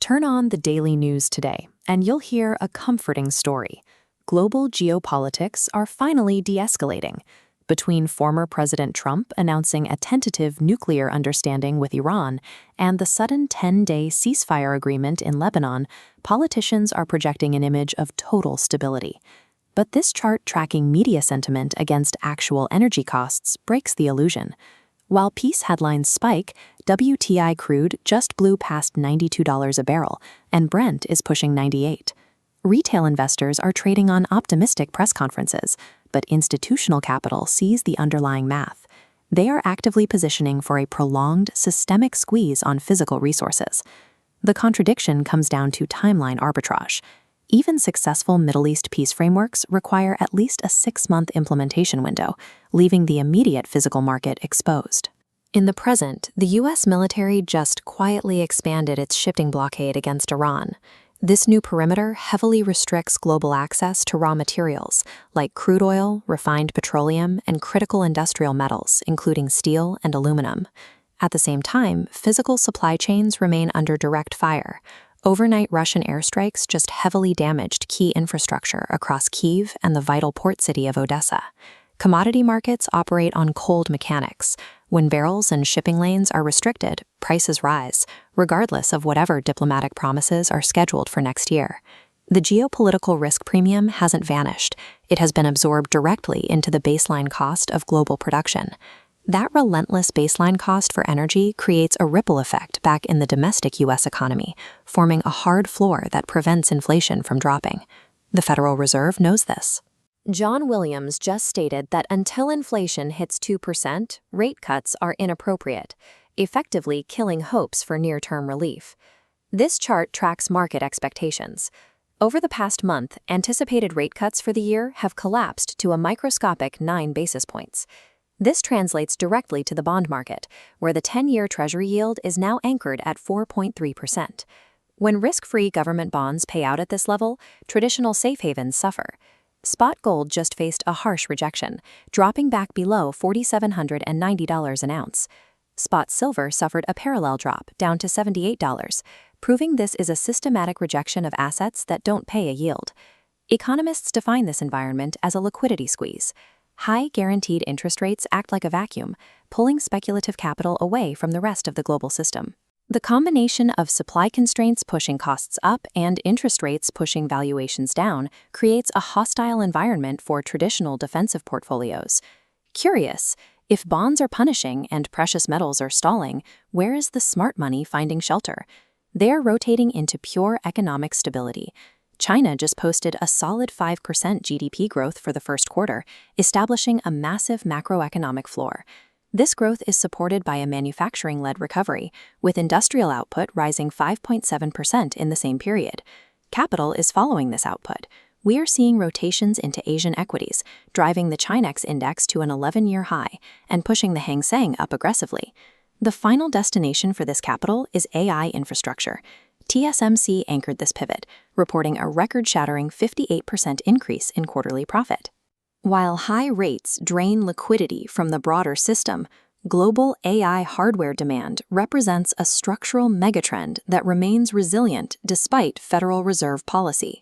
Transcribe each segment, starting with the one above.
Turn on the daily news today, and you'll hear a comforting story. Global geopolitics are finally de-escalating. Between former President Trump announcing a tentative nuclear understanding with Iran and the sudden 10-day ceasefire agreement in Lebanon, politicians are projecting an image of total stability. But this chart tracking media sentiment against actual energy costs breaks the illusion. While peace headlines spike, WTI crude just blew past $92 a barrel, and Brent is pushing 98. Retail investors are trading on optimistic press conferences, but institutional capital sees the underlying math. They are actively positioning for a prolonged, systemic squeeze on physical resources. The contradiction comes down to timeline arbitrage. Even successful Middle East peace frameworks require at least a 6-month implementation window, leaving the immediate physical market exposed. In the present, the U.S. military just quietly expanded its shipping blockade against Iran. This new perimeter heavily restricts global access to raw materials like crude oil, refined petroleum, and critical industrial metals, including steel and aluminum. At the same time, physical supply chains remain under direct fire. Overnight Russian airstrikes just heavily damaged key infrastructure across Kyiv and the vital port city of Odessa. Commodity markets operate on cold mechanics. When barrels and shipping lanes are restricted, prices rise, regardless of whatever diplomatic promises are scheduled for next year. The geopolitical risk premium hasn't vanished. It has been absorbed directly into the baseline cost of global production. That relentless baseline cost for energy creates a ripple effect back in the domestic U.S. economy, forming a hard floor that prevents inflation from dropping. The Federal Reserve knows this. John Williams just stated that until inflation hits 2%, rate cuts are inappropriate, effectively killing hopes for near-term relief. This chart tracks market expectations. Over the past month, anticipated rate cuts for the year have collapsed to a microscopic 9 basis points. This translates directly to the bond market, where the 10-year Treasury yield is now anchored at 4.3%. When risk-free government bonds pay out at this level, traditional safe havens suffer. Spot gold just faced a harsh rejection, dropping back below $4,790 an ounce. Spot silver suffered a parallel drop, down to $78, proving this is a systematic rejection of assets that don't pay a yield. Economists define this environment as a liquidity squeeze. High guaranteed interest rates act like a vacuum, pulling speculative capital away from the rest of the global system. The combination of supply constraints pushing costs up and interest rates pushing valuations down creates a hostile environment for traditional defensive portfolios. Curious, if bonds are punishing and precious metals are stalling, where is the smart money finding shelter? They are rotating into pure economic stability. China just posted a solid 5% GDP growth for the first quarter, establishing a massive macroeconomic floor. This growth is supported by a manufacturing-led recovery, with industrial output rising 5.7% in the same period. Capital is following this output. We are seeing rotations into Asian equities, driving the Chinex index to an 11-year high and pushing the Hang Seng up aggressively. The final destination for this capital is AI infrastructure. TSMC anchored this pivot, reporting a record-shattering 58% increase in quarterly profit. While high rates drain liquidity from the broader system, global AI hardware demand represents a structural megatrend that remains resilient despite Federal Reserve policy.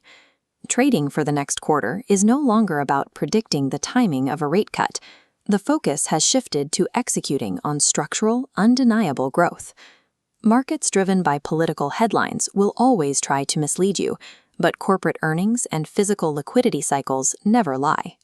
Trading for the next quarter is no longer about predicting the timing of a rate cut. The focus has shifted to executing on structural, undeniable growth. Markets driven by political headlines will always try to mislead you, but corporate earnings and physical liquidity cycles never lie.